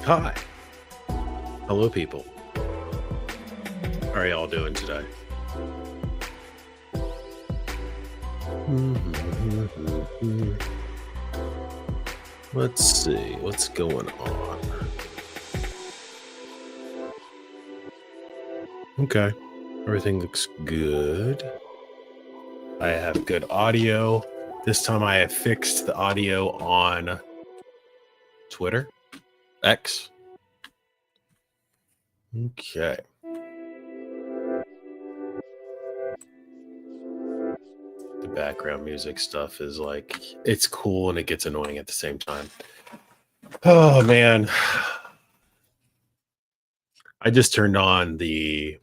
Hi. Hello, people. How are y'all doing today? Let's see what's going on. Okay, everything looks good. I have good audio. This time I have fixed the audio on Twitter, X. Okay. The background music stuff is like, it's cool and it gets annoying at the same time. Oh man. I just turned on the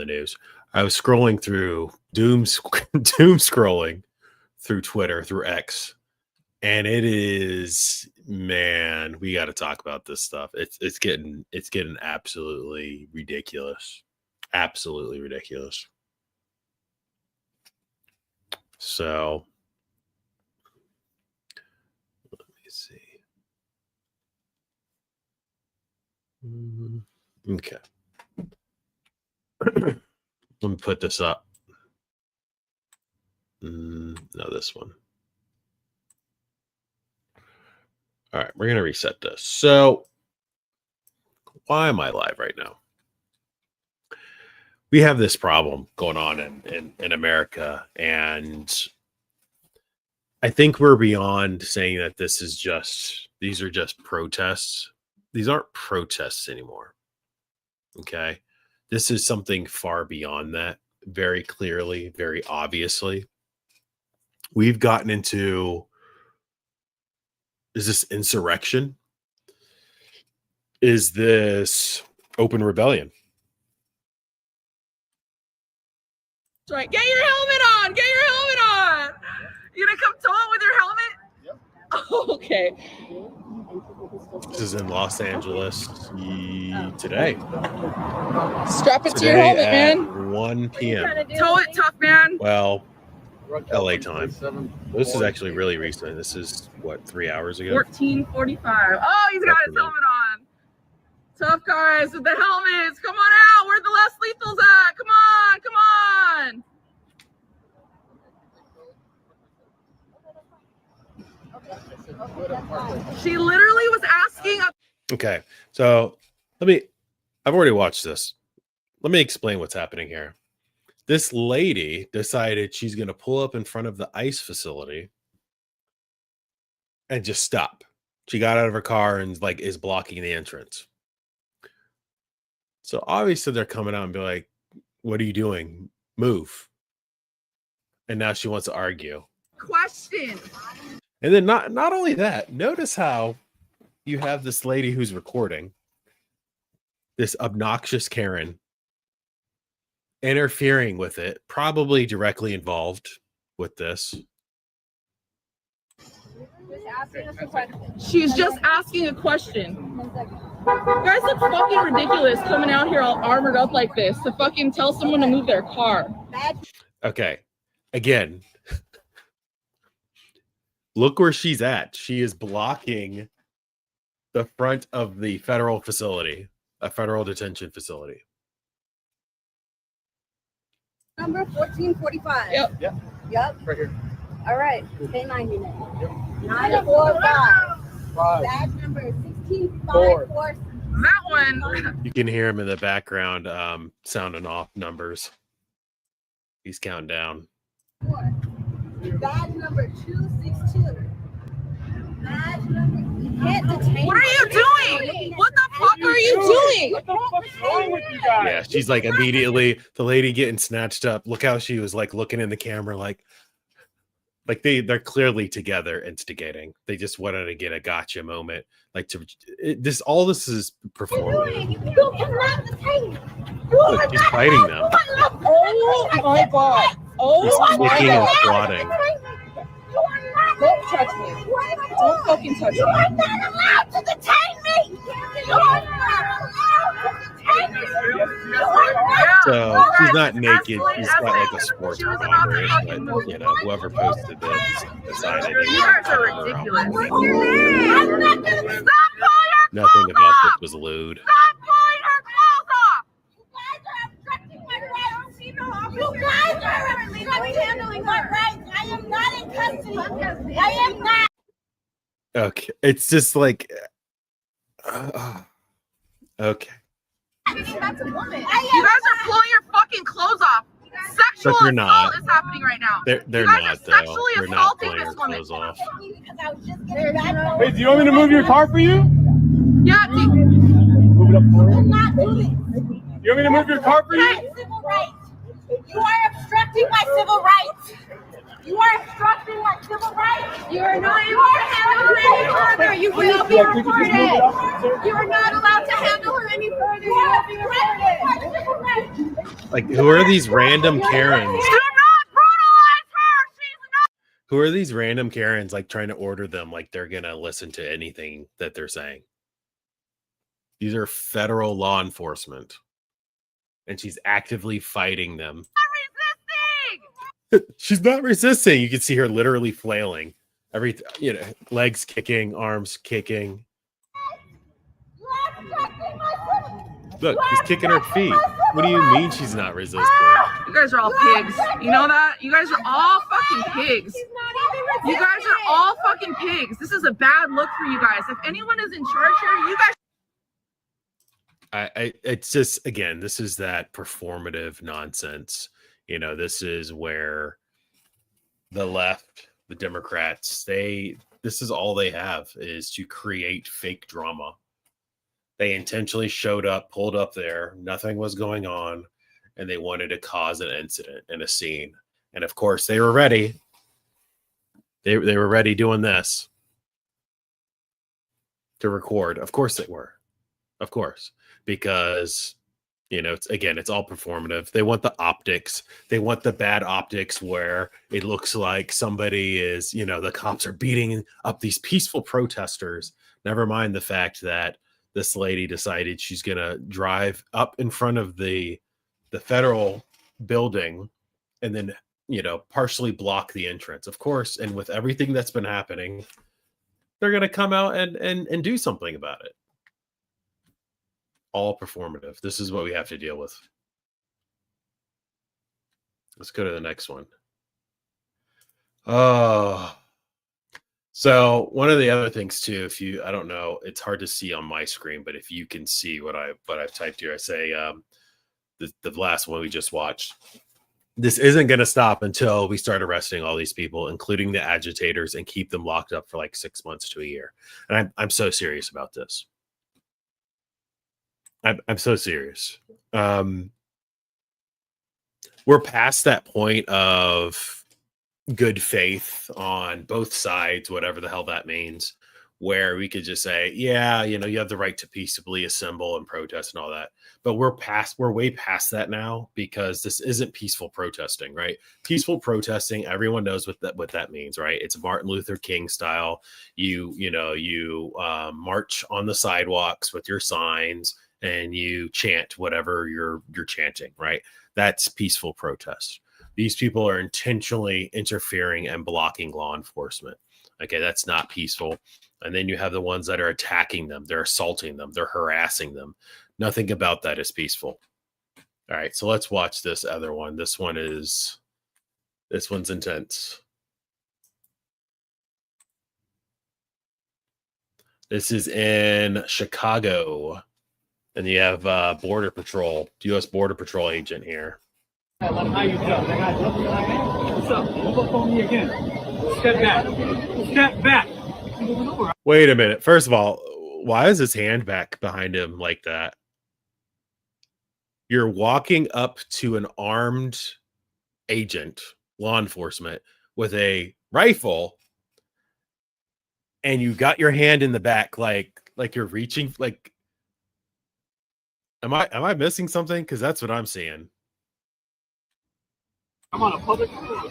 news. I was scrolling through doom scrolling through Twitter, through X, and it is, man, we got to talk about this stuff. It's getting absolutely ridiculous. Absolutely ridiculous. So let me see. Okay. Let me put this up. No, this one. All right, we're going to reset this. So why am I live right now? We have this problem going on in America, and I think we're beyond saying that these are just protests. These aren't protests anymore. Okay. This is something far beyond that, very clearly, very obviously. We've gotten into, is this insurrection? Is this open rebellion? That's right. Get your helmet on. Get your helmet on. You gonna come tow it with your helmet? Yep. Oh, okay. This is in Los Angeles today. Strap it to your helmet, man. 1 p.m. Tow it, tough man. Well, LA time. This is actually really recent. This is what, 3 hours ago? 14:45. Oh, he's got his helmet on. Tough guys with the helmets. Come on out. Where the last lethals at? Come on, come on. She literally was asking. Okay, so I've already watched this. Let me explain what's happening here. This lady decided she's going to pull up in front of the ICE facility and just stop. She got out of her car and is blocking the entrance. So obviously they're coming out and be like, what are you doing? Move. And now she wants to argue. Question. And then not only that, notice how you have this lady who's recording, this obnoxious Karen, interfering with it, probably directly involved with this. She's just asking a question. You guys look fucking ridiculous coming out here all armored up like this to fucking tell someone to move their car. Okay, again, look where she's at. She is blocking the front of the federal facility, a federal detention facility. Number 1445. Yep. Yep. Right here. All right. K9 unit. Yep. 945. Five. Badge number 16546. That one. You can hear him in the background sounding off numbers. He's counting down. Badge number 262. Badge number. You can't detain. What are you doing? What the fuck are you doing? What the fuck's wrong with you guys? Yeah, she's like immediately, the lady getting snatched up. Look how she was like looking in the camera, like they're clearly together instigating. They just wanted to get a gotcha moment. Like all this is performative. You cannot detain. Look, she's fighting them. Oh my god. Oh my Kicking and god. squatting. Don't touch me. Don't fucking touch me. You are not allowed to detain me. You are not allowed to detain me. You are not. So she's not naked. She's got like a sports bra on her. But whoever posted this decided. You guys are ridiculous. I'm not gonna stop. Pull your Nothing clothes about off! this was lewd. Stop pulling her clothes off! You guys are obstructing my rights. You guys are obstructing my rights. I am not in custody. I am not. Okay, it's just like, okay. That's a woman. You guys are pulling your fucking clothes off. Sexual But they're assault not. is happening right now. They're You guys not are though. sexually They're not assaulting pulling this their woman. clothes off. Hey, do you want me to move your car for you? Yeah, Move it up for I'm you. not doing it. You want me to move your car for you? Civil rights. You are obstructing my civil rights. You are obstructing my civil rights. You are not able to handle her any further. You will not be Yeah, could you just move it recorded. up, sir? You are not allowed to handle her any further. You will be recorded. My civil rights. Like, who are these random Karens? do not brutalize her. She's not. Who are these random Karens like trying to order them like they're gonna listen to anything that they're saying? These are federal law enforcement, and she's actively fighting them. Resisting. She's not resisting. You can see her literally flailing. Legs kicking, arms kicking. You are obstructing my civil. Look, she's kicking her feet. What do you mean she's not resisting? You guys are all pigs. You know that? You guys are all fucking pigs. She's not even You guys are all fucking pigs. This is a bad look for you guys. If anyone is in charge here, you guys. It's just, again, this is that performative nonsense. This is where the left, the Democrats, this is all they have is to create fake drama. They intentionally showed up, pulled up there, nothing was going on, and they wanted to cause an incident and a scene. And of course, they were ready. They were ready doing this to record. Of course they were. Of course. Because, it's all performative. They want the optics. They want the bad optics where it looks like somebody is, the cops are beating up these peaceful protesters. Never mind the fact that this lady decided she's going to drive up in front of the federal building and then, partially block the entrance. Of course, and with everything that's been happening, they're going to come out and do something about it. All performative. This is what we have to deal with. Let's go to the next one. Oh, so one of the other things too, I don't know, it's hard to see on my screen, but if you can see what I've typed here, I say the last one we just watched. This isn't going to stop until we start arresting all these people, including the agitators, and keep them locked up for like 6 months to a year. And I'm so serious about this. I'm so serious. We're past that point of good faith on both sides, whatever the hell that means, where we could just say, yeah, you have the right to peaceably assemble and protest and all that. But we're way past that now, because this isn't peaceful protesting, right? Peaceful protesting, everyone knows what that means, right? It's Martin Luther King style. You march on the sidewalks with your signs and you chant whatever you're chanting, right? That's peaceful protest. These people are intentionally interfering and blocking law enforcement. Okay, that's not peaceful. And then you have the ones that are attacking them. They're assaulting them. They're harassing them. Nothing about that is peaceful. All right, so let's watch this other one. This one's intense. This is in Chicago. And you have Border Patrol, U.S. Border Patrol agent here. How you doing? What's up? Don't look on me again. Step back. Step back. Wait a minute. First of all, why is his hand back behind him like that? You're walking up to an armed agent, law enforcement, with a rifle, and you got your hand in the back like you're reaching, like. Am I missing something? Because that's what I'm seeing. I'm on a public road.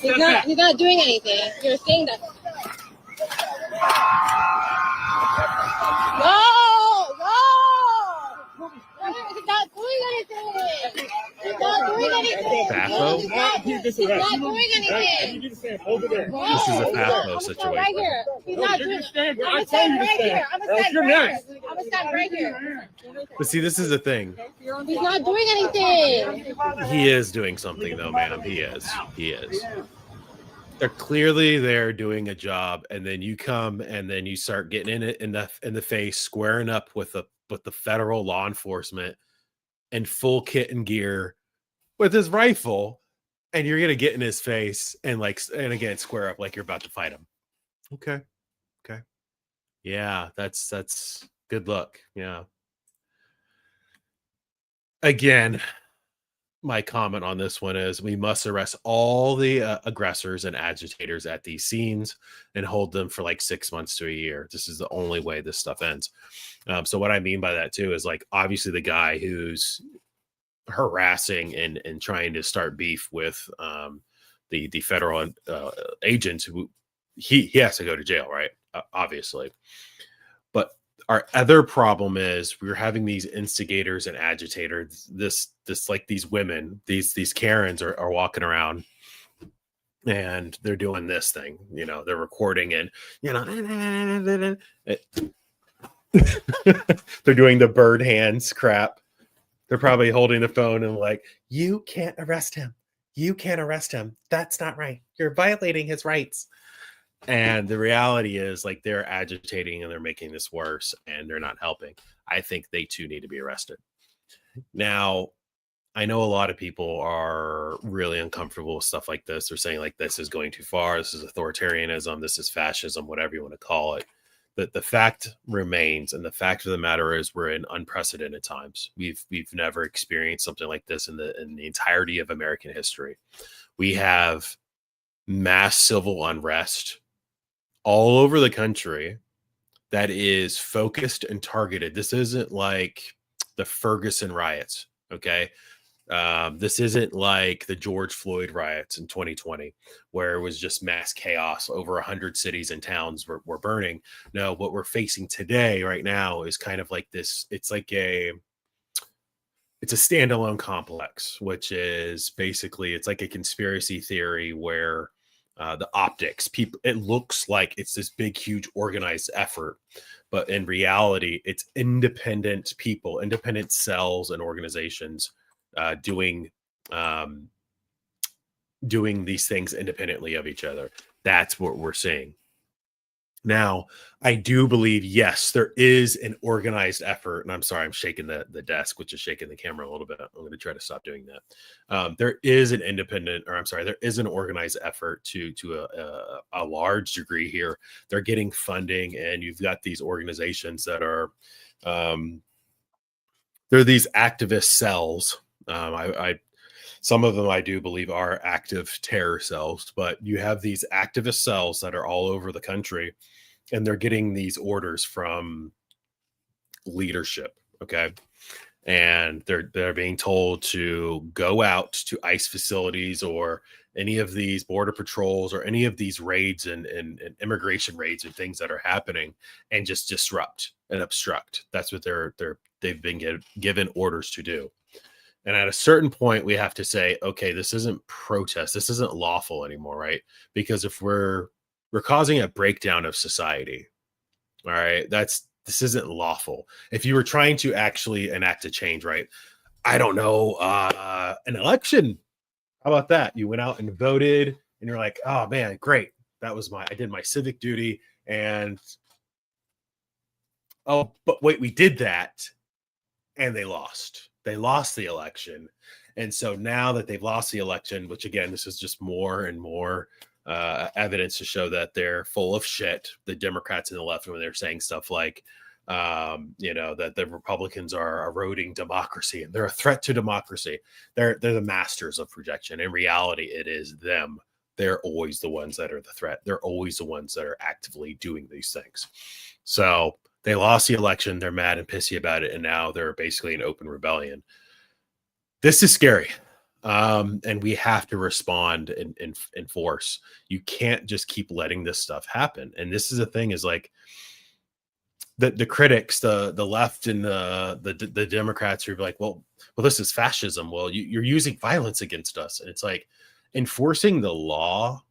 He's not doing anything. You're saying that. No! He's not doing anything. He's not doing anything. FAFO? He's not doing anything. Over there. This is a FAFO situation. Right here. He's not doing. I'm gonna stand right here. I'm gonna stand right here. But see, this is the thing. He's not doing anything. He is doing something, though, ma'am. He is. They're clearly there doing a job, and then you come and then you start getting in it in the face, squaring up with the federal law enforcement in full kit and gear with his rifle, and you're gonna get in his face and again square up like you're about to fight him. Okay. Yeah, that's good luck. Yeah. Again, my comment on this one is we must arrest all the aggressors and agitators at these scenes and hold them for like 6 months to a year. This is the only way this stuff ends. So what I mean by that too is like obviously the guy who's harassing and trying to start beef with the federal agents, who he has to go to jail, right? Obviously. But our other problem is we're having these instigators and agitators, this like these women, these Karens are walking around and they're doing this thing, they're recording and, they're doing the bird hands crap. They're probably holding the phone and like, you can't arrest him. You can't arrest him. That's not right. You're violating his rights. And the reality is like they're agitating and they're making this worse and they're not helping. I think they too need to be arrested. Now, I know a lot of people are really uncomfortable with stuff like this. They're saying like this is going too far. This is authoritarianism. This is fascism, whatever you want to call it. But the fact remains, and the fact of the matter is we're in unprecedented times. We've never experienced something like this in the entirety of American history. We have mass civil unrest all over the country that is focused and targeted. This isn't like the Ferguson riots, okay? This isn't like the George Floyd riots in 2020, where it was just mass chaos. Over 100 cities and towns were burning. No, what we're facing today, right now, is kind of like this. It's a standalone complex, which is basically, it's like a conspiracy theory where the optics, people, it looks like it's this big, huge organized effort, but in reality, it's independent people, independent cells and organizations doing these things independently of each other. That's what we're seeing. Now, I do believe, yes, there is an organized effort, and I'm sorry, I'm shaking the desk, which is shaking the camera a little bit. I'm going to try to stop doing that. There is an there is an organized effort to a large degree here. They're getting funding, and you've got these organizations that are, they're these activist cells. Some of them I do believe are active terror cells, but you have these activist cells that are all over the country, and they're getting these orders from leadership. Okay. And they're being told to go out to ICE facilities or any of these border patrols or any of these raids and immigration raids and things that are happening, and just disrupt and obstruct. That's what they've been given orders to do. And at a certain point, we have to say, okay, this isn't protest. This isn't lawful anymore, right? Because if we're causing a breakdown of society, all right, this isn't lawful. If you were trying to actually enact a change, right? I don't know, an election. How about that? You went out and voted, and you're like, oh man, great. I did my civic duty, and oh, but wait, we did that, and they lost. They lost the election. And so now that they've lost the election, which again, this is just more and more evidence to show that they're full of shit, the Democrats and the left, when they're saying stuff like, that the Republicans are eroding democracy and they're a threat to democracy. They're the masters of projection. In reality, it is them. They're always the ones that are the threat. They're always the ones that are actively doing these things. So they lost the election. They're mad and pissy about it. And now they're basically in open rebellion. This is scary. And we have to respond in force. You can't just keep letting this stuff happen. And this is the thing, is like the critics, the left and the Democrats are like, well, this is fascism. Well, you're using violence against us. And it's like, enforcing the law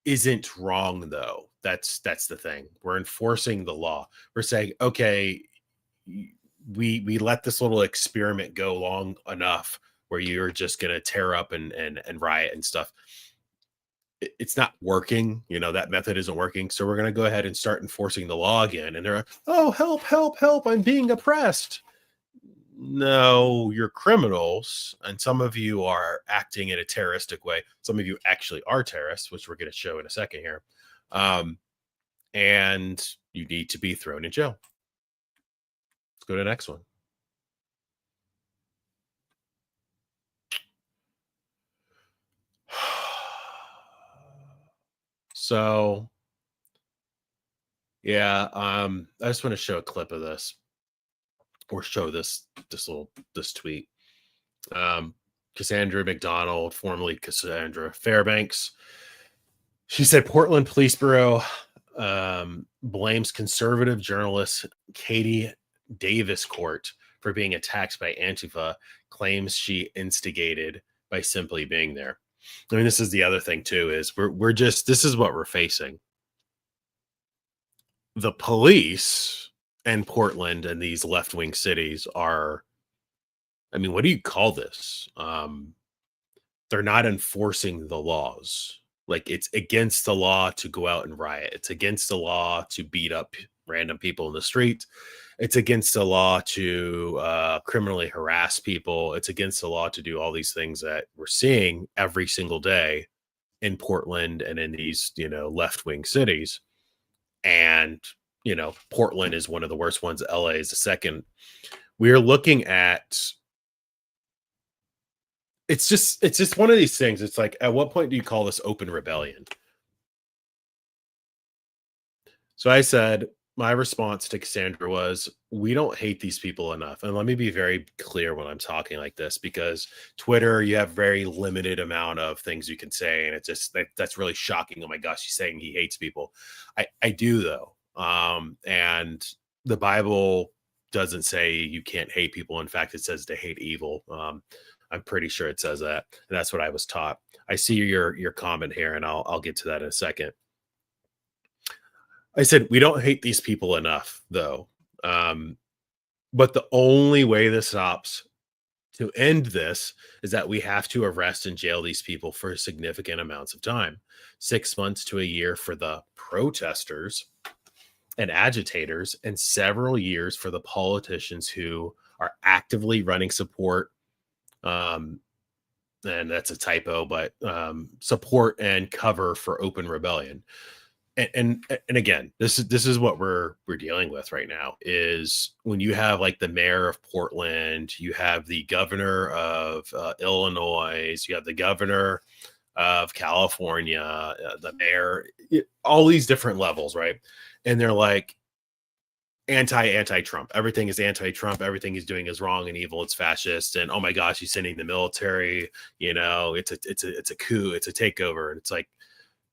isn't wrong, though. That's the thing. We're enforcing the law. We're saying, okay, we let this little experiment go long enough where you're just going to tear up and riot and stuff. It's not working. That method isn't working. So we're going to go ahead and start enforcing the law again. And they're like, oh, help, help, help. I'm being oppressed. No, you're criminals. And some of you are acting in a terroristic way. Some of you actually are terrorists, which we're going to show in a second here. And you need to be thrown in jail. Let's go to the next one. So, yeah, I just want to show a clip of this, or show this tweet. Cassandra McDonald, formerly Cassandra Fairbanks, she said Portland Police Bureau blames conservative journalist Katie Davis Court for being attacked by Antifa, claims she instigated by simply being there. I mean, this is the other thing too, is we're just, this is what we're facing. The police in Portland and these left-wing cities are, I mean, what do you call this? They're not enforcing the laws. Like, it's against the law to go out and riot. It's against the law to beat up random people in the street. It's against the law to criminally harass people. It's against the law to do all these things that we're seeing every single day in Portland and in these, left-wing cities. And, Portland is one of the worst ones. LA is the second. We're looking at, it's just one of these things. It's like, at what point do you call this open rebellion? So I said, my response to Cassandra was, we don't hate these people enough. And let me be very clear when I'm talking like this, because Twitter, you have very limited amount of things you can say. And it's just, that's really shocking. Oh my gosh, he's saying he hates people. I do though. And the Bible doesn't say you can't hate people. In fact, it says to hate evil. I'm pretty sure it says that. And that's what I was taught. I see your comment here, and I'll get to that in a second. I said, we don't hate these people enough, though. But the only way this stops to end this is that we have to arrest and jail these people for significant amounts of time. 6 months to a year for the protesters and agitators, and several years for the politicians who are actively running support. And that's a typo, but support and cover for open rebellion. And again, this is what we're dealing with right now, is when you have like the mayor of Portland, you have the governor of Illinois, you have the governor of California, the mayor, all these different levels, right? And they're like anti-Trump. Everything is anti-Trump. Everything he's doing is wrong and evil. It's fascist. And oh my gosh, he's sending the military. It's a coup. It's a takeover. And it's like,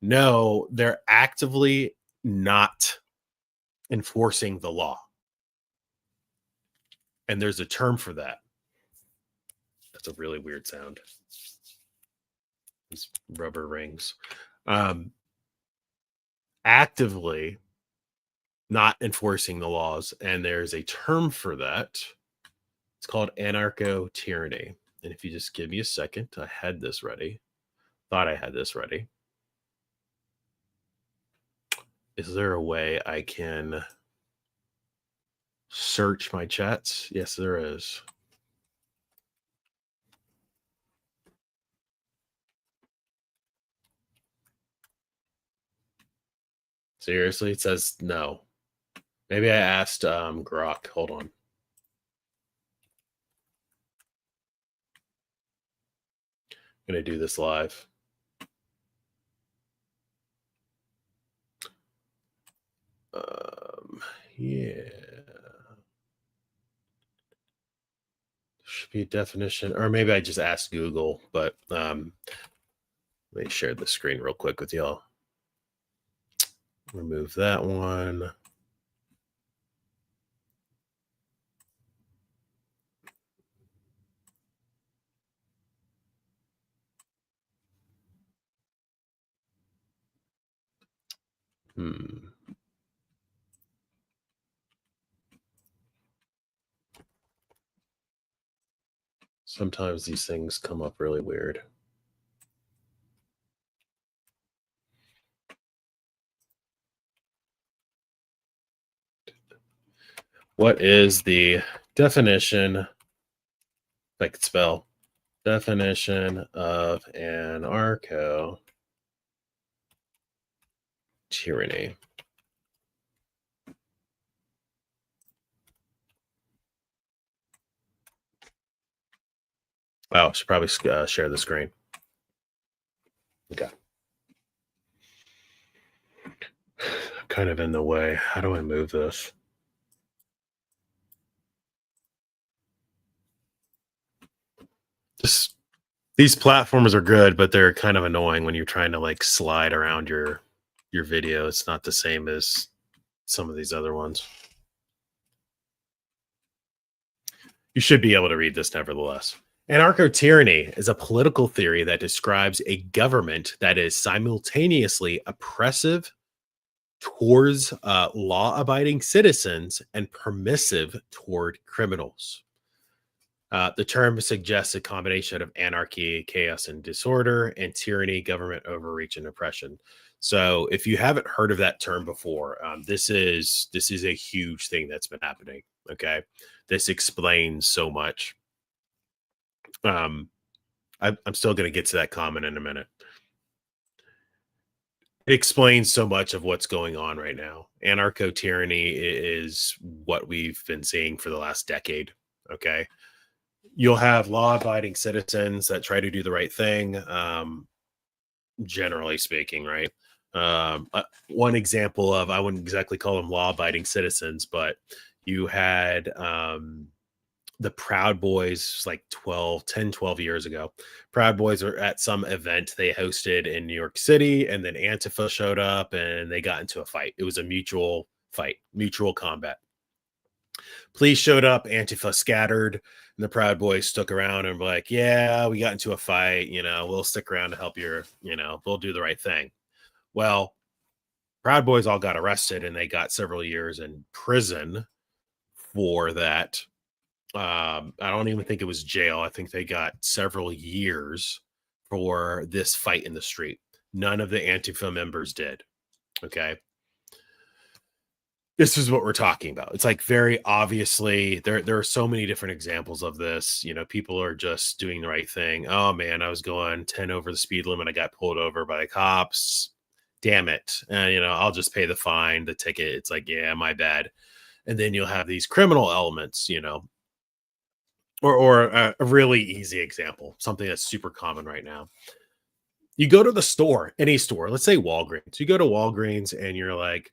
no, they're actively not enforcing the law. And there's a term for that. That's a really weird sound. These rubber rings. Actively not enforcing the laws. And there's a term for that. It's called anarcho-tyranny. And if you just give me a second, I had this ready. Thought I had this ready. Is there a way I can search my chats? Yes, there is. Seriously, it says no. Maybe I asked Grok. Hold on. I'm going to do this live. Yeah. Should be a definition, or maybe I just asked Google, but let me share the screen real quick with y'all. Remove that one. Sometimes these things come up really weird. What is the definition, if I could spell, definition of anarcho tyranny? Oh, I should probably share the screen. Okay. I'm kind of in the way. How do I move this? These platforms are good, but they're kind of annoying when you're trying to like slide around your video. It's not the same as some of these other ones. You should be able to read this nevertheless. Anarcho-tyranny is a political theory that describes a government that is simultaneously oppressive towards law-abiding citizens and permissive toward criminals. The term suggests a combination of anarchy, chaos, and disorder, and tyranny, government overreach, and oppression. So, if you haven't heard of that term before, this is a huge thing that's been happening. Okay, this explains so much. I'm still going to get to that comment in a minute. It explains so much of what's going on right now. Anarcho-tyranny is what we've been seeing for the last decade. Okay. You'll have law-abiding citizens that try to do the right thing, generally speaking, right? One example of, I wouldn't exactly call them law-abiding citizens, but you had the Proud Boys like 12 years ago. Proud Boys are at some event they hosted in New York City, and then Antifa showed up and they got into a fight. It was a mutual fight, mutual combat. Police showed up, Antifa scattered, and the Proud Boys stuck around and were like, yeah, we got into a fight, we'll stick around to help we'll do the right thing. Well, Proud Boys all got arrested and they got several years in prison for that. I don't even think it was jail. I think they got several years for this fight in the street. None of the Antifa members did. Okay. This is what we're talking about. It's like very obviously there are so many different examples of this. People are just doing the right thing. Oh man, I was going 10 over the speed limit. I got pulled over by the cops. Damn it. And I'll just pay the fine, the ticket. It's like, yeah, my bad. And then you'll have these criminal elements, or a really easy example, something that's super common right now. You go to the store, any store, let's say Walgreens. You go to Walgreens and you're like,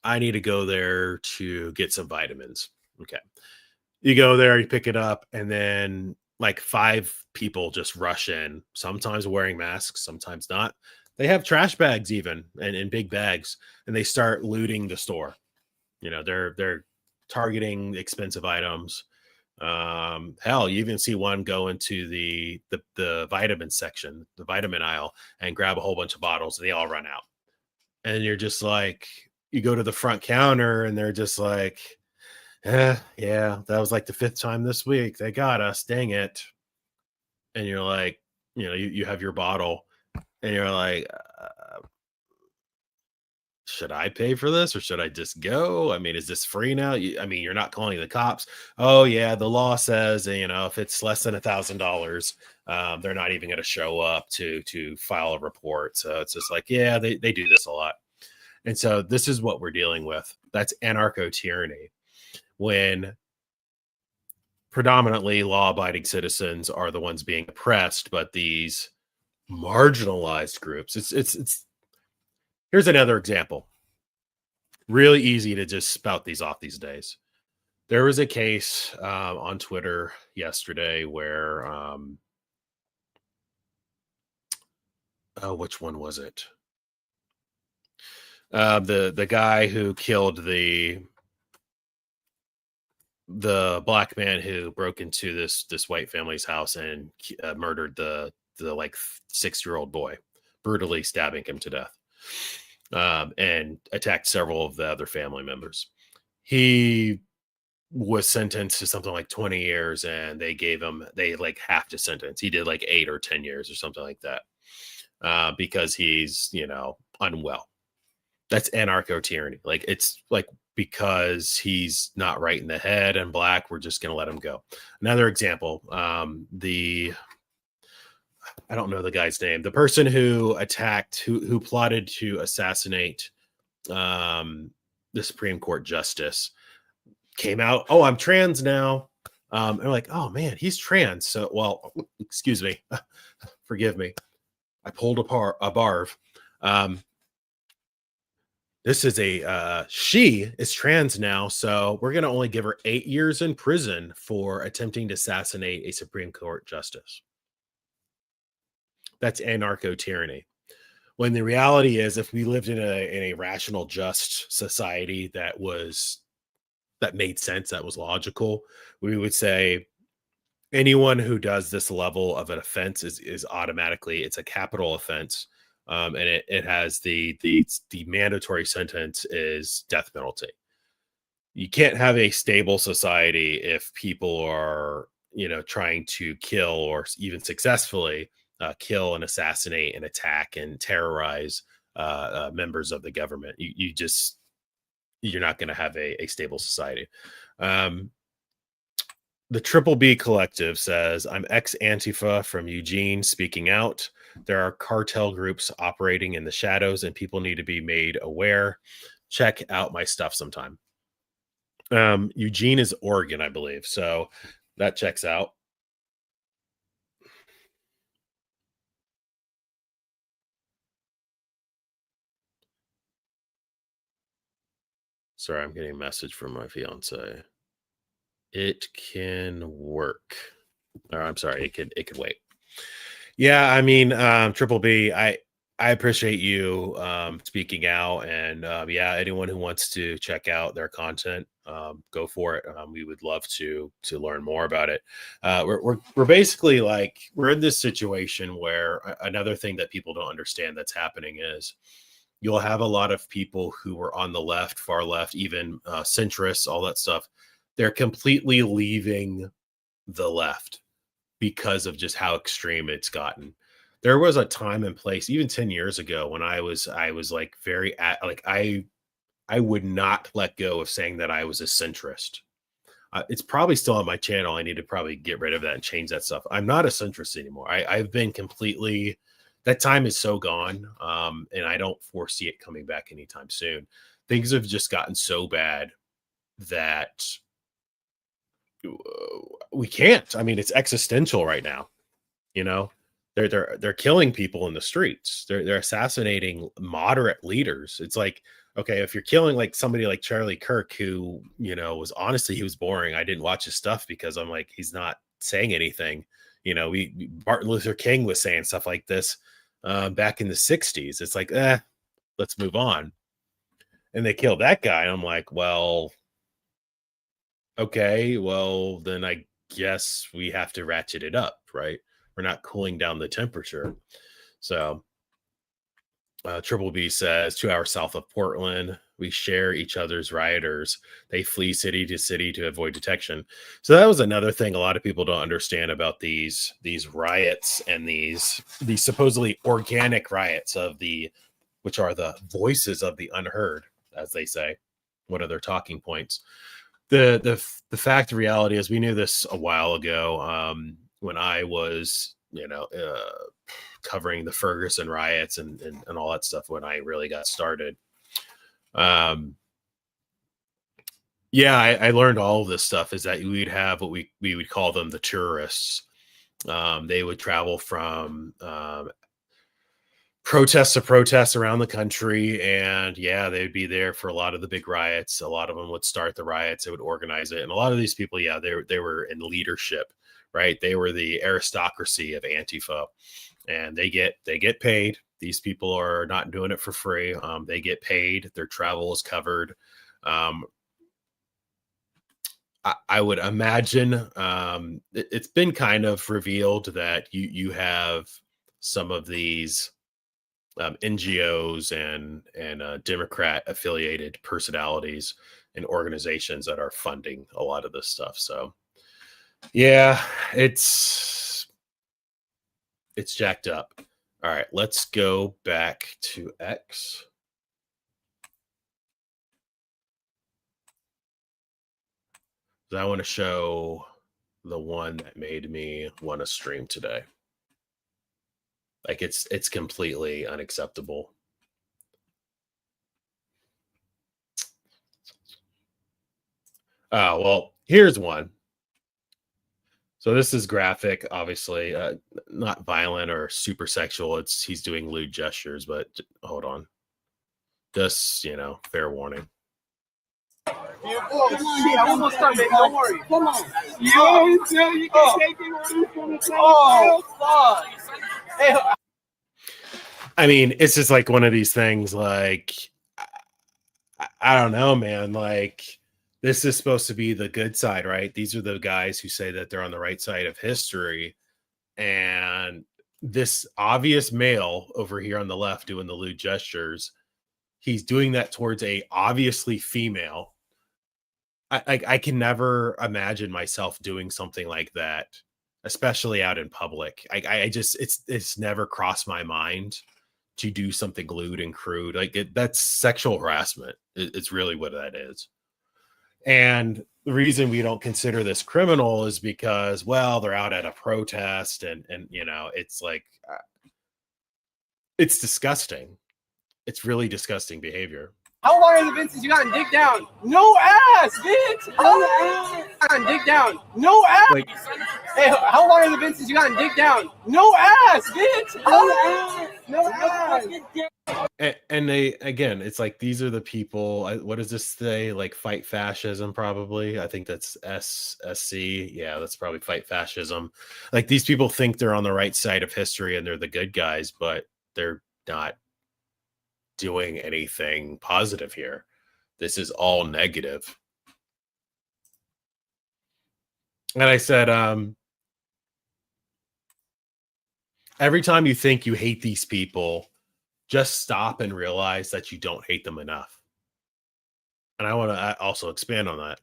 I need to go there to get some vitamins. Okay. You go there, you pick it up, and then like 5 people just rush in, sometimes wearing masks, sometimes not. They have trash bags even, and in big bags, and they start looting the store. They're targeting expensive items. Hell, you even see one go into the vitamin section, the vitamin aisle, and grab a whole bunch of bottles, and they all run out. And you're just like, you go to the front counter and they're just like, yeah, that was like the 5th time this week. They got us, dang it. And you're like, you have your bottle and you're like, should I pay for this or should I just go? I mean, is this free now? You're not calling the cops. Oh yeah, the law says, if it's less than $1,000, they're not even going to show up to file a report. So it's just like, yeah, they do this a lot. And so this is what we're dealing with. That's anarcho-tyranny, when predominantly law-abiding citizens are the ones being oppressed, but these marginalized groups. It's here's another example. Really easy to just spout these off these days. There was a case on Twitter yesterday where, which one was it? The guy who killed the black man who broke into this white family's house and murdered the like 6-year-old boy, brutally stabbing him to death. and attacked several of the other family members. He was sentenced to something like 20 years, and they like halved his sentence. He did like 8 or 10 years or something like that, because he's, unwell. That's anarcho tyranny. Like, it's like, because he's not right in the head and black, we're just going to let him go. Another example, I don't know the guy's name, the person who who plotted to assassinate the Supreme Court justice, came out, oh, I'm trans now. And we're like, oh man, he's trans. So, well, excuse me, forgive me, I pulled a barv. This is she is trans now, so we're going to only give her 8 years in prison for attempting to assassinate a Supreme Court justice. That's anarcho tyranny. When the reality is, if we lived in a rational, just society that made sense, that was logical, we would say anyone who does this level of an offense is automatically, it's a capital offense. And it has the mandatory sentence is death penalty. You can't have a stable society if people are, trying to kill, or even successfully kill and assassinate and attack and terrorize members of the government. You're not going to have a stable society. The Triple B Collective says, I'm ex-Antifa from Eugene speaking out. There are cartel groups operating in the shadows and people need to be made aware. Check out my stuff sometime. Eugene is Oregon, I believe. So that checks out. Sorry, I'm getting a message from my fiance. It can work. Or I'm sorry, it could wait. Yeah, I mean, Triple B, I appreciate you speaking out, and yeah, anyone who wants to check out their content, go for it. We would love to learn more about it. We're basically like, we're in this situation where another thing that people don't understand that's happening is you'll have a lot of people who are on the left, far left, even centrists, all that stuff. They're completely leaving the left because of just how extreme it's gotten. There was a time and place, even 10 years ago, when I was like I would not let go of saying that I was a centrist. It's probably still on my channel. I need to probably get rid of that and change that stuff. I'm not a centrist anymore. I've been completely, that time is so gone. And I don't foresee it coming back anytime soon. Things have just gotten so bad that we can't. I mean, it's existential right now. They're killing people in the streets. They're assassinating moderate leaders. It's like, okay, if you're killing like somebody like Charlie Kirk, who, was honestly, he was boring. I didn't watch his stuff because I'm like, he's not saying anything. Martin Luther King was saying stuff like this back in the 60s. It's like, let's move on. And they killed that guy. And I'm like, well, okay, well, then I guess we have to ratchet it up, right? We're not cooling down the temperature. So Triple B says 2 hours south of Portland, we share each other's rioters. They flee city to city to avoid detection. So that was another thing a lot of people don't understand about these riots and these supposedly organic riots which are the voices of the unheard, as they say. What are their talking points? The fact of reality is, we knew this a while ago, when I was, covering the Ferguson riots and all that stuff when I really got started. Yeah, I learned all of this stuff, is that we'd have what we would call them the tourists. They would travel from protest to protest around the country, and yeah, they'd be there for a lot of the big riots. A lot of them would start the riots, they would organize it, and a lot of these people, yeah, they were in leadership, right? They were the aristocracy of Antifa, and they get paid. These people are not doing it for free. They get paid. Their travel is covered. I would imagine it's been kind of revealed that you have some of these NGOs and Democrat affiliated personalities and organizations that are funding a lot of this stuff. So yeah, it's jacked up. All right, let's go back to X. I want to show the one that made me want to stream today. Like it's completely unacceptable. Oh, well, here's one. So this is graphic, obviously, not violent or super sexual. He's doing lewd gestures, but hold on. Just, fair warning. I almost done, baby. Don't worry. Come on. You can take it. Oh, fuck. Hey. I mean, it's just like one of these things, like, I don't know, man. Like, this is supposed to be the good side, right? These are the guys who say that they're on the right side of history. And this obvious male over here on the left doing the lewd gestures, he's doing that towards a obviously female. I can never imagine myself doing something like that, especially out in public. I just, it's never crossed my mind to do something lewd and crude. That's sexual harassment. It's really what that is. And the reason we don't consider this criminal is because, well, they're out at a protest and it's like, it's disgusting. It's really disgusting behavior. How long are the Vinces you gotten dig down? No ass, Vince! How long gotten dig down? No ass! Like, hey, how long are the Vinces you gotten dig down? No ass, Vince! No ass! And they, again, it's like, these are the people, what does this say? Like, fight fascism, probably. I think that's SSC. Yeah, that's probably fight fascism. Like, these people think they're on the right side of history and they're the good guys, but they're not doing anything positive here. This is all negative. And I said, every time you think you hate these people, just stop and realize that you don't hate them enough. And I want to also expand on that.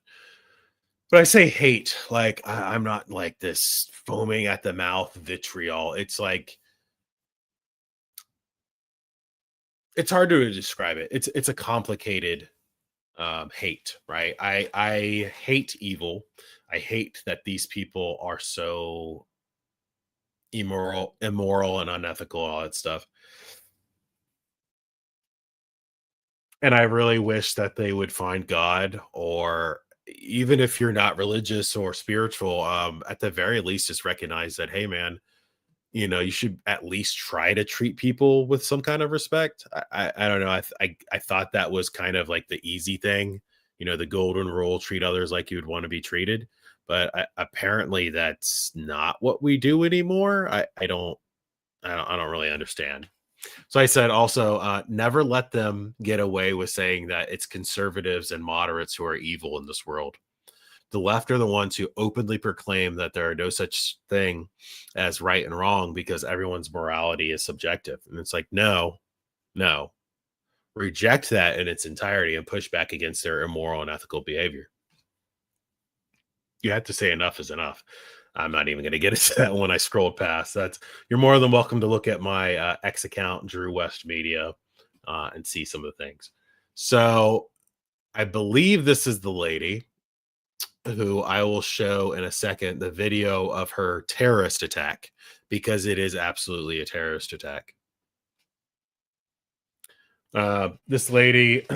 But I say hate, like, I'm not like this foaming at the mouth vitriol. It's like, it's hard to describe it. It's a complicated hate, right? I hate evil. I hate that these people are so immoral and unethical, all that stuff. And I really wish that they would find God, or even if you're not religious or spiritual, at the very least, just recognize that, hey, man, you should at least try to treat people with some kind of respect. I don't know. I thought that was kind of like the easy thing, the golden rule: treat others like you would want to be treated. But apparently that's not what we do anymore. I don't really understand. So I said also, never let them get away with saying that it's conservatives and moderates who are evil in this world. The left are the ones who openly proclaim that there are no such thing as right and wrong because everyone's morality is subjective. And it's like, no, reject that in its entirety and push back against their immoral and ethical behavior. You have to say enough is enough. I'm not even going to get into that when I scrolled past. You're more than welcome to look at my X account, Drew West Media, and see some of the things. So I believe this is the lady who I will show in a second the video of her terrorist attack, because it is absolutely a terrorist attack. This lady,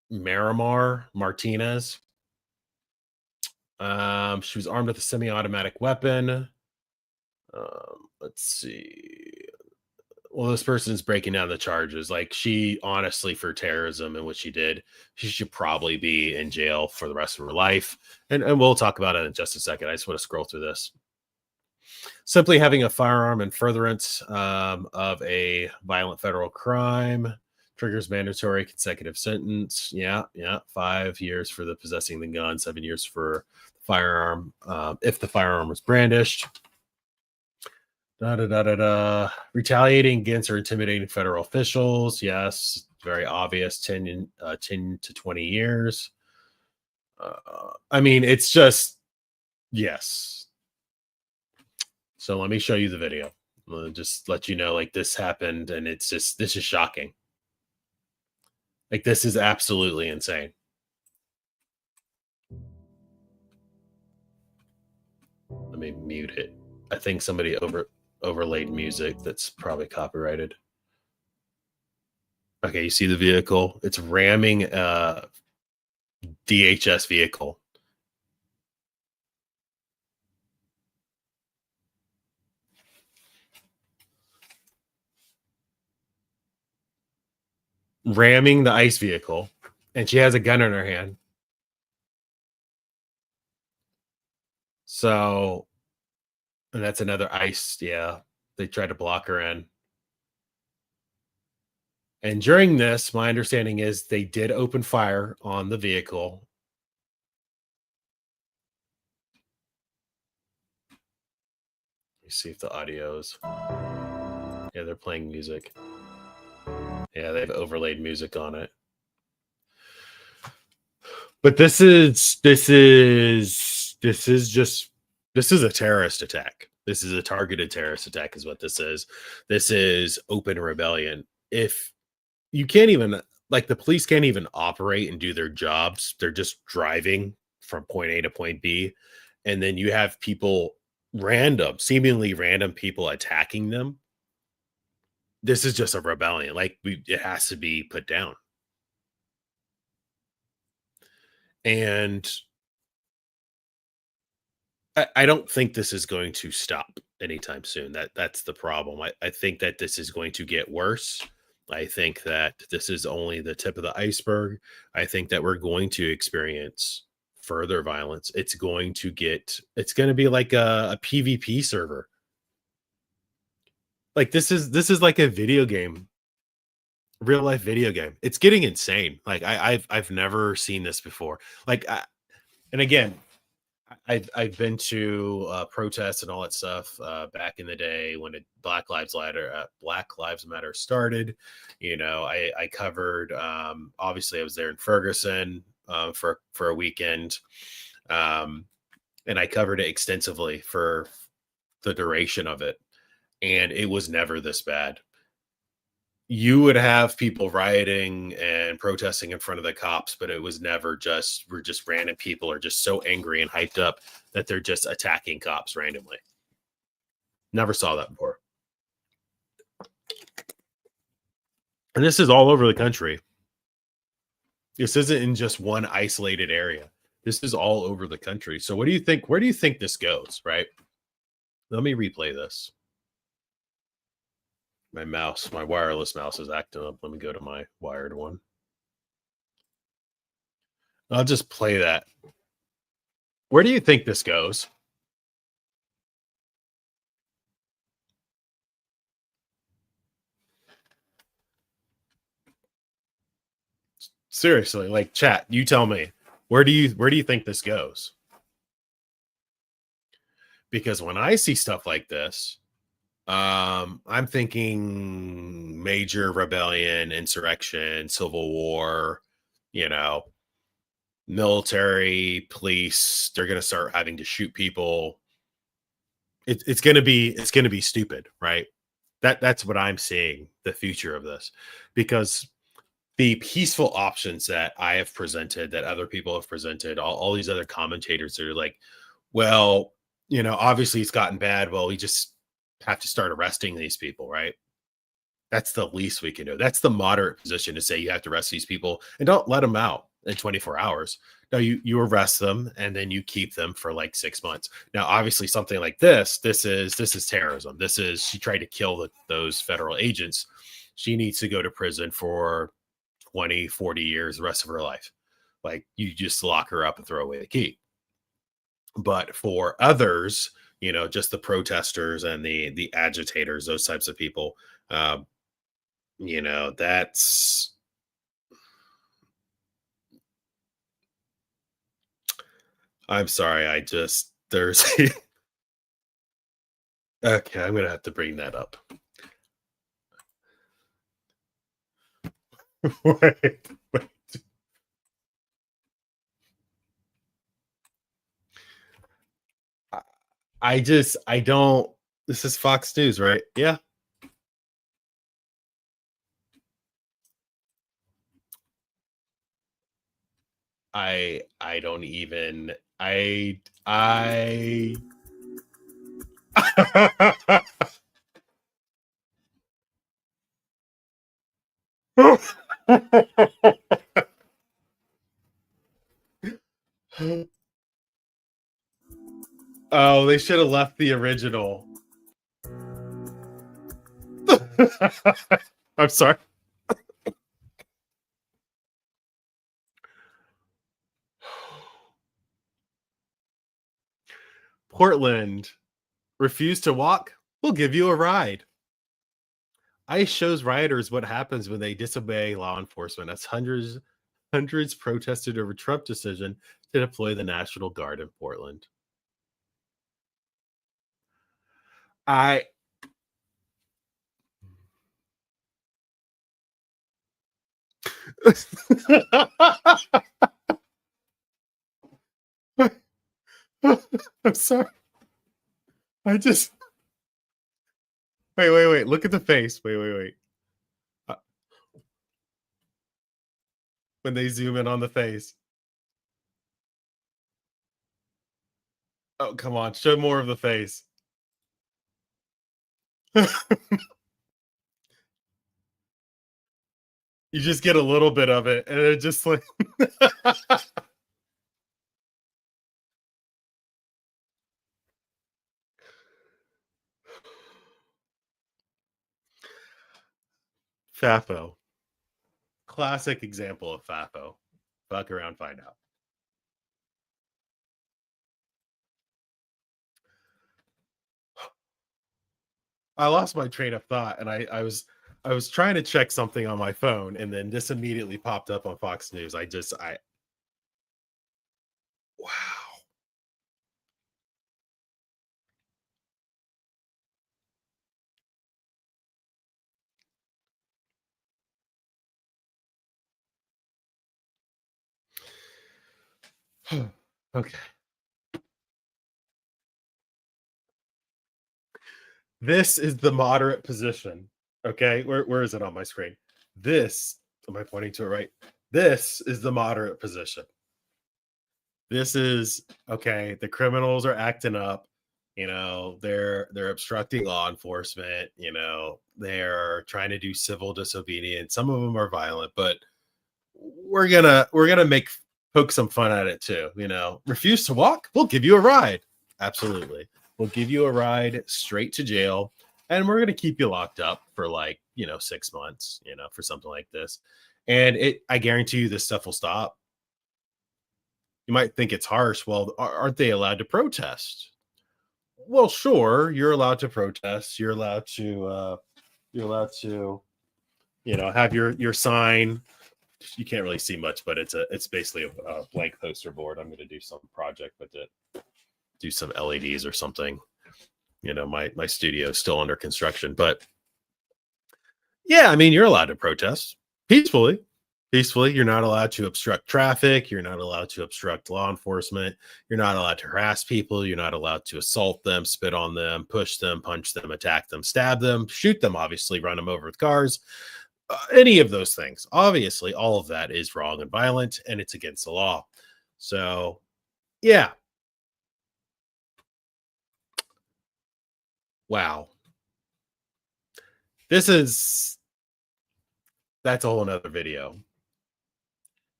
Miramar Martinez, she was armed with a semi-automatic weapon. Let's see. Well, this person is breaking down the charges. Like, she honestly, for terrorism and what she did, she should probably be in jail for the rest of her life. And we'll talk about it in just a second. I just want to scroll through this. Simply having a firearm in furtherance of a violent federal crime triggers mandatory consecutive sentence. Yeah. 5 years for the possessing the gun, 7 years for the firearm if the firearm was brandished. Retaliating against or intimidating federal officials. Yes, very obvious. 10 to 20 years. I mean, it's just, yes. So let me show you the video. I'll just let you know, like, this happened, and it's just, this is shocking. Like, this is absolutely insane. Let me mute it. I think somebody overlaid music that's probably copyrighted. Okay, you see the vehicle? It's ramming a DHS vehicle. Ramming the ICE vehicle, and she has a gun in her hand. So, and that's another ICE. Yeah, they tried to block her in. And during this, my understanding is they did open fire on the vehicle. Let me see if the audio's. Yeah, they're playing music. Yeah, they've overlaid music on it. But this is a terrorist attack. This is a targeted terrorist attack is what this is. This is open rebellion. If you can't even, like, the police can't even operate and do their jobs. They're just driving from point A to point B. And then you have people, seemingly random people attacking them. This is just a rebellion. Like, it has to be put down. And I don't think this is going to stop anytime soon. That's the problem. I think that this is going to get worse. I think that this is only the tip of the iceberg. I think that we're going to experience further violence. It's going to be like a PvP server. Like, this is like a video game, real life video game. It's getting insane. Like, I've never seen this before. Like, and again, I've been to protests and all that stuff back in the day when Black Lives Matter started. You know, I covered. Obviously, I was there in Ferguson for a weekend, and I covered it extensively for the duration of it, and it was never this bad. You would have people rioting and protesting in front of the cops, but it was never we're just random people are just so angry and hyped up that they're just attacking cops randomly. Never saw that before. And this is all over the country. This isn't in just one isolated area. This is all over the country. So what do you think? Where do you think this goes, right? Let me replay this. My wireless mouse is acting up. Let me go to my wired one. I'll just play that. Where do you think this goes? Seriously, like, chat, you tell me. Where do you think this goes? Because when I see stuff like this, I'm thinking major rebellion, insurrection, civil war, you know, military, police, they're going to start having to shoot people. It's going to be stupid, right? That's what I'm seeing the future of this, because the peaceful options that I have presented, that other people have presented, all these other commentators are like, well, you know, obviously it's gotten bad. Well, we just have to start arresting these people, right? That's the least we can do. That's the moderate position, to say you have to arrest these people and don't let them out in 24 hours. No, you arrest them and then you keep them for like 6 months. Now, obviously, something like this is terrorism. She tried to kill those federal agents. She needs to go to prison for 20, 40 years, the rest of her life. Like, you just lock her up and throw away the key. But for others, you know, just the protesters and the agitators, those types of people, you know, I'm sorry, there's Okay, I'm gonna have to bring that up. wait. I don't. This is Fox News, right? Yeah. I don't even. I. Oh, they should have left the original. I'm sorry. Portland, refuse to walk? We'll give you a ride. ICE shows rioters what happens when they disobey law enforcement. That's hundreds protested over Trump decision to deploy the National Guard in Portland. I I'm sorry. I just wait. Look at the face. Wait. Uh, when they zoom in on the face. Oh, come on. Show more of the face. You just get a little bit of it, and it just like FAFO. Classic example of FAFO. Fuck around, find out. I lost my train of thought, and I was trying to check something on my phone, and then this immediately popped up on Fox News. Wow. Okay. This is the moderate position. Okay. Where is it on my screen? This, am I pointing to it right? This is the moderate position. This is okay. The criminals are acting up. They're obstructing law enforcement. They're trying to do civil disobedience. Some of them are violent, but we're gonna poke some fun at it too. Refuse to walk? We'll give you a ride. Absolutely. We'll give you a ride straight to jail, and we're going to keep you locked up for 6 months, for something like this. And I guarantee you this stuff will stop. You might think it's harsh. Well, aren't they allowed to protest? Well, sure, you're allowed to protest. You're allowed to have your sign. You can't really see much, but it's basically a blank poster board. I'm going to do some project with it. Do some LEDs or something. My studio is still under construction, but yeah, I mean, you're allowed to protest peacefully. You're not allowed to obstruct traffic. You're not allowed to obstruct law enforcement. You're not allowed to harass people. You're not allowed to assault them, spit on them, push them, punch them, attack them, stab them, shoot them, obviously run them over with cars. Any of those things. Obviously, all of that is wrong and violent, and it's against the law. So, yeah. Wow. That's a whole nother video.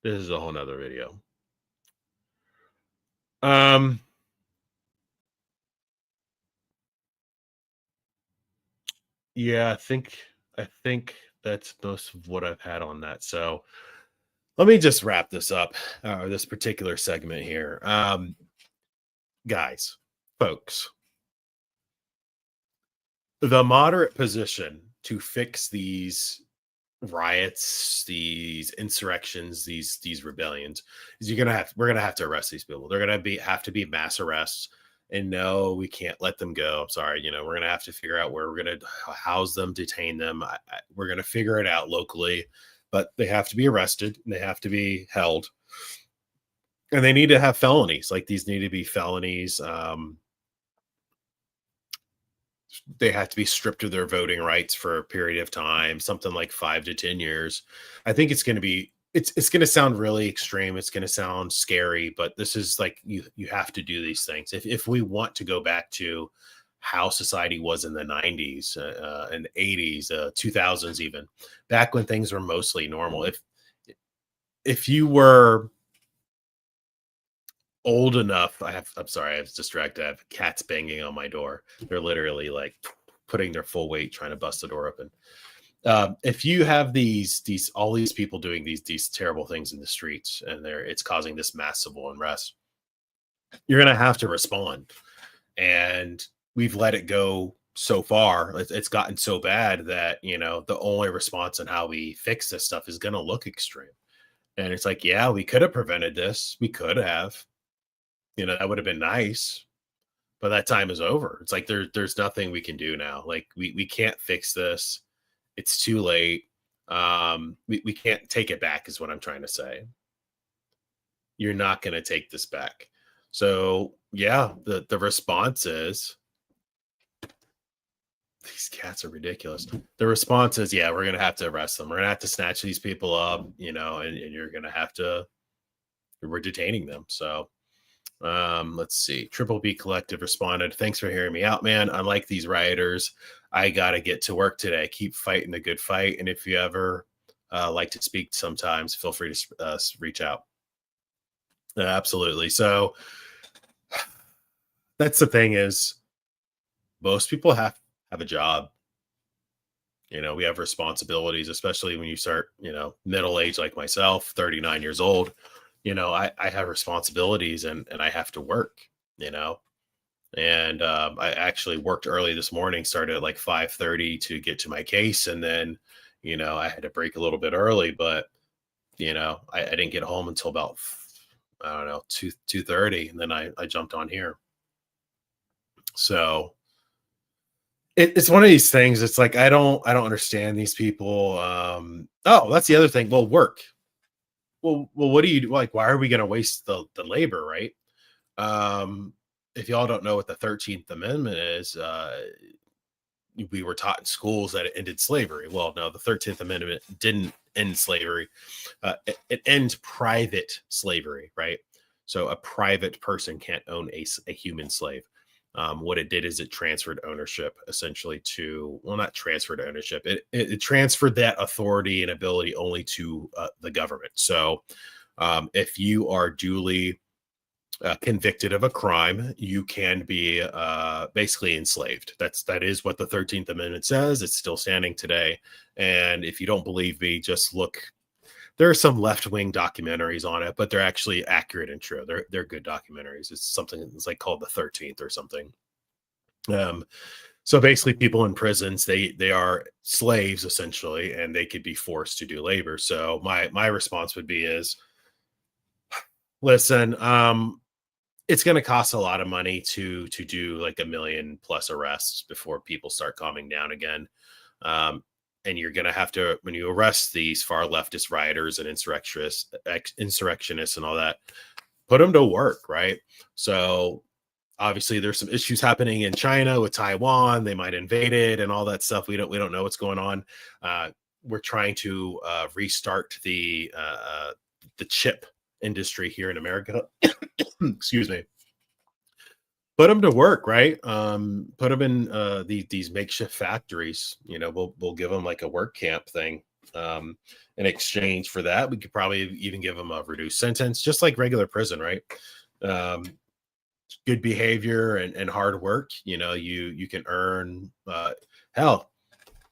This is a whole nother video. Yeah, I think that's most of what I've had on that. So let me just wrap this up, this particular segment here. Guys, folks, the moderate position to fix these riots, these insurrections, these rebellions is we're gonna have to arrest these people. They're gonna have to be mass arrests, And no, we can't let them go. I'm sorry. We're going to have to figure out where we're going to house them, detain them. We're going to figure it out locally, but they have to be arrested and they have to be held. And they need to have felonies. Like, these need to be felonies. They have to be stripped of their voting rights for a period of time, something like 5 to 10 years. I think it's going to be, it's going to sound really extreme. It's going to sound scary, but this is like, you have to do these things. If we want to go back to how society was in the 90s and 80s, 2000s, even back when things were mostly normal. If you were old enough, I'm sorry, I was distracted. I have cats banging on my door. They're literally like putting their full weight trying to bust the door open. If you have all these people doing these terrible things in the streets, and it's causing this mass civil unrest, you're going to have to respond. And we've let it go so far. It's gotten so bad that, the only response on how we fix this stuff is going to look extreme. And it's like, yeah, we could have prevented this. We could have. That would have been nice, but that time is over. It's like there's nothing we can do now. Like, we can't fix this. It's too late. We can't take it back, is what I'm trying to say. You're not going to take this back. So yeah, the response is, these cats are ridiculous. The response is, yeah, we're going to have to arrest them. We're going to have to snatch these people up, and you're going to have to, we're detaining them. So let's see. Triple B Collective responded, "Thanks for hearing me out, man. Unlike these rioters, I got to get to work today. Keep fighting the good fight. And if you ever like to speak sometimes, feel free to reach out." Absolutely. So that's the thing, is most people have a job. We have responsibilities, especially when you start, middle age like myself, 39 years old. I have responsibilities and I have to work, and I actually worked early this morning, started at like 5:30 to get to my case. And then, I had to break a little bit early, but, I didn't get home until about, I don't know, 2:30. And then I jumped on here. So it's one of these things. It's like, I don't understand these people. Oh, that's the other thing. Well, work. Well, what do you do? Like, why are we going to waste the labor, right? If y'all don't know what the 13th Amendment is, we were taught in schools that it ended slavery. Well, no, the 13th Amendment didn't end slavery. It ends private slavery, right? So a private person can't own a human slave. What it did is it transferred ownership essentially to, well, not transferred ownership. It transferred that authority and ability only to the government. So if you are duly convicted of a crime, you can be basically enslaved. That is what the 13th Amendment says. It's still standing today. And if you don't believe me, just look. There are some left-wing documentaries on it, but they're actually accurate and true. They're good documentaries. It's something that's like called The 13th or something. So basically, people in prisons, they are slaves essentially, and they could be forced to do labor. So my response would be is, listen, it's going to cost a lot of money to do like 1 million plus arrests before people start calming down again. And you're going to have to, when you arrest these far leftist rioters and insurrectionists and all that, put them to work, right? So obviously there's some issues happening in China with Taiwan. They might invade it and all that stuff. We don't know what's going on. We're trying to restart the chip industry here in America. Excuse me. Put them to work, right? Put them in these makeshift factories. We'll give them like a work camp thing. In exchange for that, we could probably even give them a reduced sentence, just like regular prison, right? Good behavior and hard work. You can earn. Hell,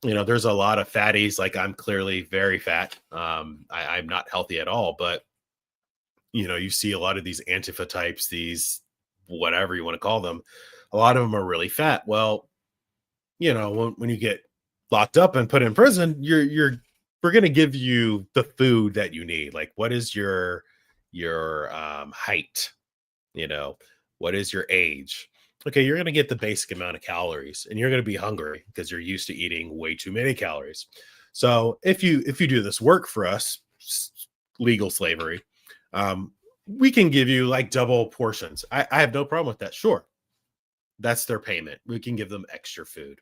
there's a lot of fatties. Like, I'm clearly very fat. I'm not healthy at all, but you see a lot of these Antifa types, these whatever you want to call them, a lot of them are really fat. Well, when you get locked up and put in prison, we're going to give you the food that you need. Like, what is your height? What is your age? okay, you're going to get the basic amount of calories, and you're going to be hungry because you're used to eating way too many calories. So if you do this work for us, legal slavery, we can give you like double portions. I have no problem with that. Sure, that's their payment. We can give them extra food.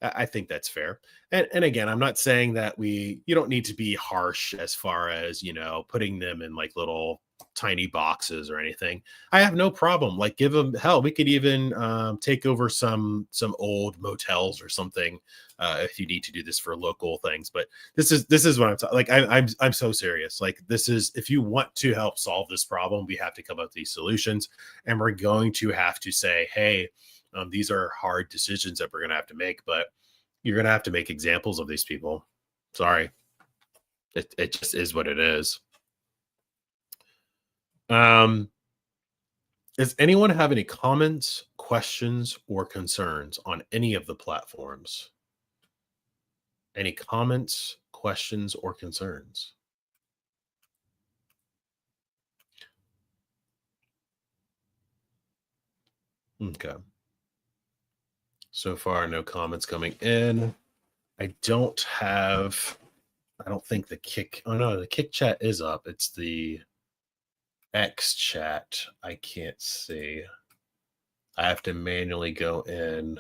I think that's fair. And again, I'm not saying that you don't need to be harsh as far as, putting them in like little tiny boxes or anything. I have no problem. Like give them, hell, we could even take over some old motels or something if you need to do this for local things. But this is what I'm talking. Like I'm so serious. Like this is, if you want to help solve this problem, we have to come up with these solutions, and we're going to have to say, hey, these are hard decisions that we're going to have to make, but you're going to have to make examples of these people. Sorry. It just is what it is. Does anyone have any comments, questions, or concerns on any of the platforms? Any comments, questions, or concerns? Okay. So far, no comments coming in. I don't think the kick. Oh no, the kick chat is up. It's the X chat. I can't see. I have to manually go in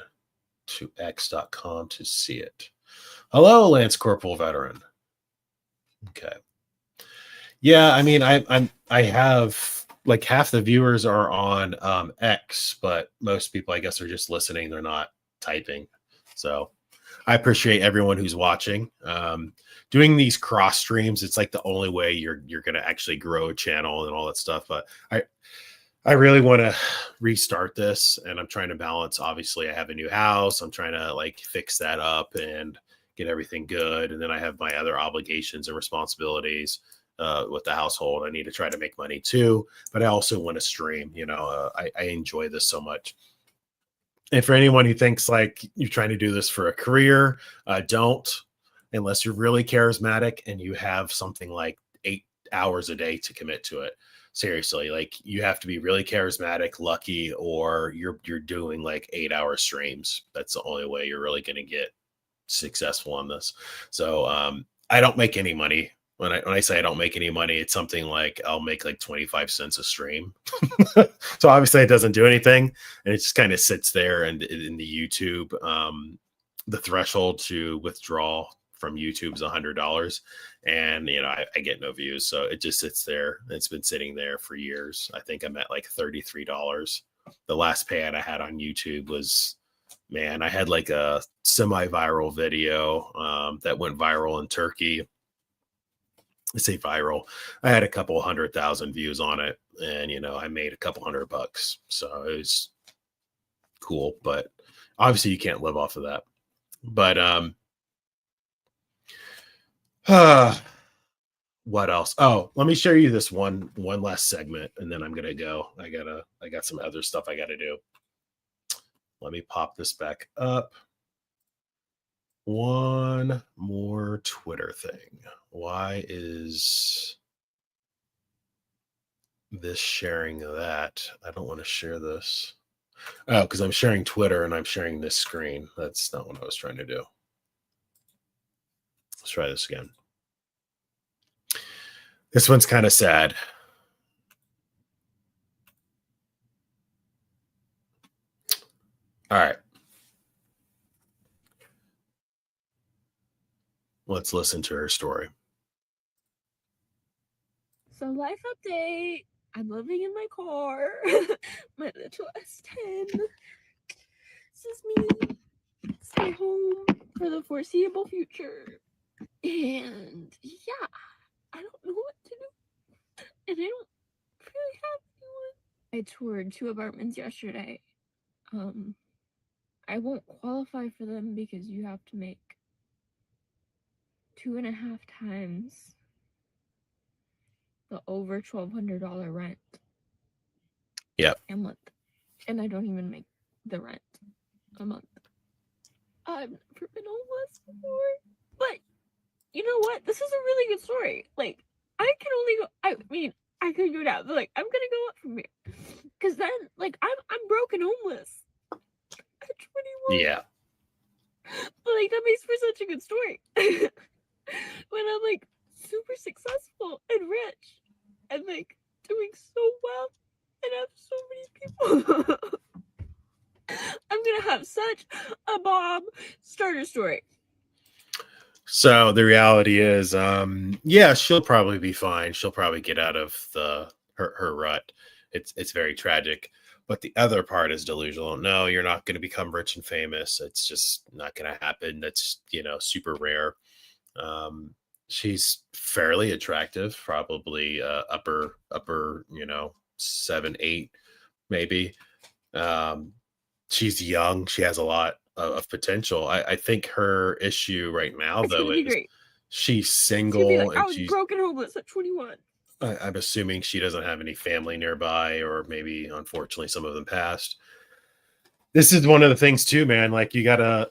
to x.com to see it. Hello, Lance Corporal Veteran. Okay. Yeah, I mean, I have like half the viewers are on X, but most people, I guess, are just listening. They're not typing. So I appreciate everyone who's watching. Doing these cross streams, it's like the only way you're going to actually grow a channel and all that stuff. But I really want to restart this, and I'm trying to balance. Obviously, I have a new house. I'm trying to like fix that up and get everything good. And then I have my other obligations and responsibilities with the household. I need to try to make money too, but I also want to stream. I enjoy this so much. And for anyone who thinks like you're trying to do this for a career, don't, unless you're really charismatic and you have something like 8 hours a day to commit to it. Seriously, like you have to be really charismatic, lucky, or you're doing like 8-hour streams. That's the only way you're really going to get successful on this. So I don't make any money. When I say I don't make any money, it's something like I'll make like 25 cents a stream. So obviously it doesn't do anything, and it just kind of sits there. And in the YouTube, the threshold to withdraw from YouTube is $100, and I get no views, so it just sits there. It's been sitting there for years. I think I'm at like $33. The last payout I had on YouTube was, man, I had like a semi-viral video that went viral in Turkey. I say viral. I had a couple 100,000 views on it, and I made a couple $100. So it was cool, but obviously you can't live off of that. But what else? Oh, let me show you this one last segment, and then I'm gonna go. I got some other stuff I gotta do. Let me pop this back up. One more Twitter thing. Why is this sharing that? I don't want to share this. Oh, because I'm sharing Twitter and I'm sharing this screen. That's not what I was trying to do. Let's try this again. This one's kind of sad. All right. Let's listen to her story. So life update. I'm living in my car. My little S10. This is me. Stay home for the foreseeable future. And yeah, I don't know what to do. And I don't really have anyone. I toured 2 apartments yesterday. I won't qualify for them because you have to make 2.5 times the over $1,200 rent. Yep. A month. And I don't even make the rent a month. I've never been homeless before. But you know what? This is a really good story. Like, I can only go, I could go down, but like I'm gonna go up from here. Cause then like I'm broke and homeless. Yeah. But like that makes for such a good story. When I'm like super successful and rich and like doing so well and have so many people. I'm gonna have such a bomb starter story. So the reality is, yeah, she'll probably be fine. She'll probably get out of her rut. It's very tragic. But the other part is delusional. No, you're not going to become rich and famous. It's just not going to happen. That's, super rare. She's fairly attractive, probably upper, 7, 8, maybe. She's young. She has a lot of potential. I think her issue right now, It's though, gonna be is great. she's It's gonna be single like I and was she's. broken homeless at 21. I'm assuming she doesn't have any family nearby, or maybe, unfortunately, some of them passed. This is one of the things too, man. Like you gotta.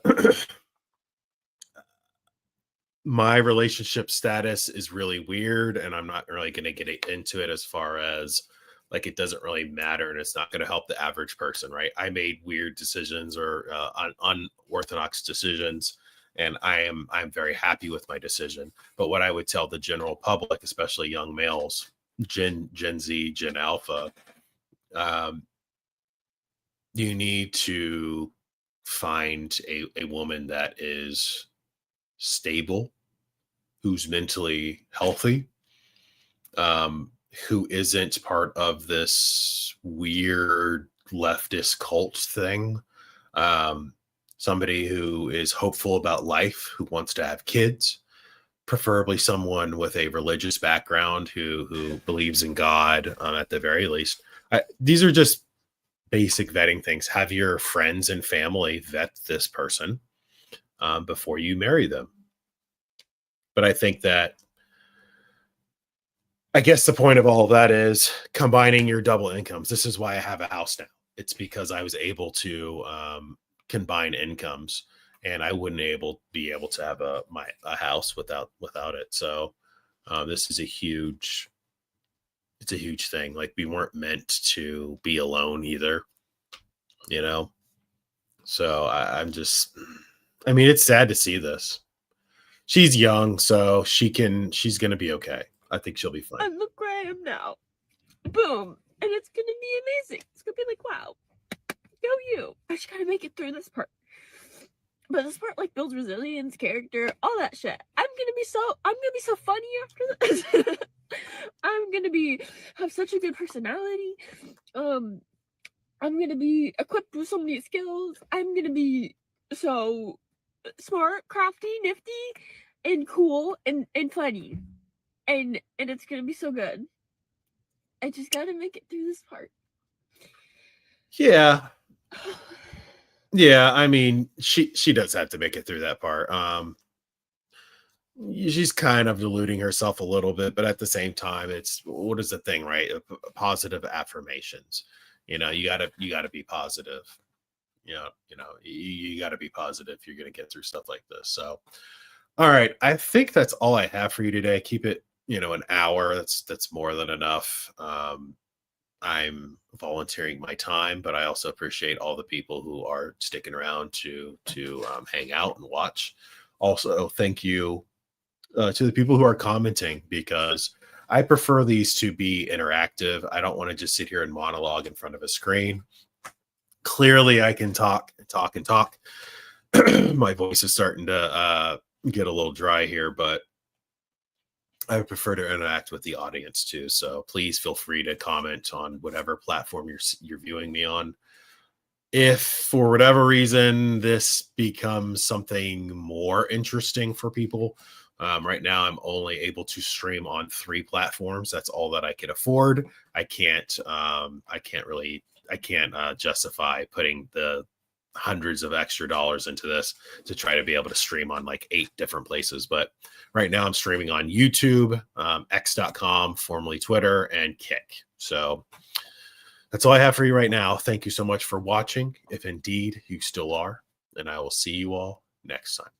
My relationship status is really weird, and I'm not really going to get into it as far as like it doesn't really matter, and it's not going to help the average person, right? I made weird decisions or unorthodox decisions, and I'm very happy with my decision. But what I would tell the general public, especially young males, Gen Z, Gen Alpha, you need to find a woman that is stable, who's mentally healthy, who isn't part of this weird leftist cult thing. Somebody who is hopeful about life, who wants to have kids, preferably someone with a religious background who believes in God, at the very least. These are just basic vetting things. Have your friends and family vet this person before you marry them. But I think that, I guess the point of all of that is combining your double incomes. This is why I have a house now. It's because I was able to combine incomes, and I wouldn't be able to have a house without it. So this is a huge thing. Like we weren't meant to be alone either, So I mean, it's sad to see this. She's young, so she's going to be okay. I think she'll be fine. And look where I am now. Boom. And it's gonna be amazing. It's gonna be like, wow. Go you. I just gotta make it through this part. But this part like builds resilience, character, all that shit. I'm gonna be so funny after this. I'm gonna have such a good personality. I'm gonna be equipped with so many skills. I'm gonna be so smart, crafty, nifty, and cool and funny. And it's gonna be so good. I just gotta make it through this part. Yeah. Yeah, I mean, she does have to make it through that part. She's kind of deluding herself a little bit, but at the same time, it's what is the thing, right? Positive affirmations. You gotta be positive. You gotta be positive if you're gonna get through stuff like this. So, all right, I think that's all I have for you today. Keep it, an hour. That's more than enough. I'm volunteering my time, but I also appreciate all the people who are sticking around to hang out and watch. Also, thank you to the people who are commenting, because I prefer these to be interactive. I don't want to just sit here and monologue in front of a screen. Clearly, I can talk and talk and talk. My voice is starting to get a little dry here, but I would prefer to interact with the audience too. So please feel free to comment on whatever platform you're viewing me on. If for whatever reason this becomes something more interesting for people, right now I'm only able to stream on 3 platforms. That's all that I can afford. I can't justify putting the hundreds of extra dollars into this to try to be able to stream on like 8 different places. But right now I'm streaming on YouTube, x.com, formerly Twitter, and Kick. So that's all I have for you right now. Thank you so much for watching, if indeed you still are, and I will see you all next time.